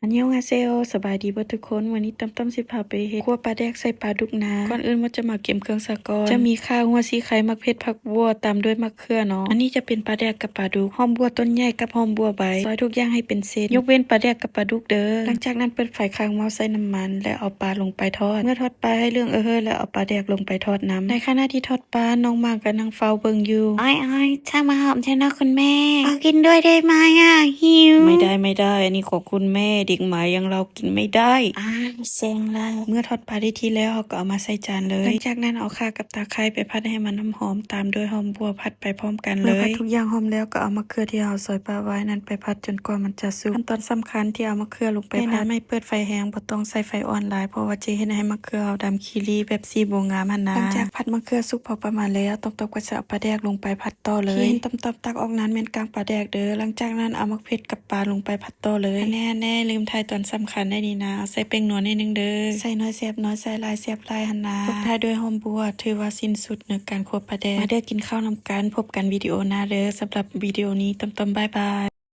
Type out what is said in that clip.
อันยองอาเซโอสบายดีเบ่ทุกคนวันนี้ต้มสิพาไปเฮ็ดคั่วปลาแดกใส่ปลาดุกนาก่อนอื่นว่าจะมาเก็บเครื่องซะก่อนจะมีข้าวหัวซีไข่มักเผ็ดผักบัวตามด้วยมะเขือเนาะอันนี้จะเป็นปลาแดกกับปลาดุกหอมบัวต้นใหญ่กับหอมบัวใบซอยทุกอย่างให้เป็นเส้นยกเว้นปลาแดกกับปลาดุกเด้อหลังจากนั้นเปิดไฟข้างหม้อใส่น้ำมันแล้วเอาปลาลงไปทอดเมื่อทอดปลาให้เหลืองแล้วเอาปลาแดกลงไปทอดน้ำในขณะที่ทอดปลาน้องมางก็นั่งเฝ้าเบิ่งอยู่อ้อยถ้ามาหอมฉันนะคุณแม่เอากินด้วยได้ไหมหิวไม่ได้อันนี้ของคุณแม่เด็กหมายังเรากินไม่ได้เซ็งเลย เมื่อทอดปลาได้ที่แล้วเราก็เอามาใส่จานเลยหลังจากนั้นเอาข่ากับตะไคร้ไปผัดให้มันหอมตามด้วยหอมบัวผัดไปพร้อมกันเลยผัดทุกอย่างหอมแล้วก็เอามะเขือที่เราซอยปลาไว้นั้นไปผัดจนกว่ามันจะสุกขั้นตอนสำคัญที่เอามะเขือลงไปผัดไม่เปิดไฟแห้งบ่ต้องใส่ไฟอ่อนหลายเพราะว่าจะเฮ็ดให้มะเขือเอาดำขี้รีแบบสีบ่งามหั่นนะหลังจากผัดมะเขือสุกพอประมาณแล้วตบๆก็จะเอาปลาแดกลงไปผัดต่อเลยตบตักออกนั้นแม่นกลางปลาแดกเด้อหลังจากนั้นเอามะเขือกับปลาลงไปผัดต่อเลยแน่ลืมทายตอนสำคัญได้นี่นะใส่แป้งนัวนิดนึงเด้อใส่น้อยแซ่บน้อยใส่หลายแซ่บหลายหั่นนะตบท้ายด้วยหอมบัวถือว่าสิ้นสุดในการคั่วปลาแดกมาเด้อกินข้าวนำกันพบกันวิดีโอหน้าเด้อสำหรับวิดีโอนี้ต้มบ๊ายบาย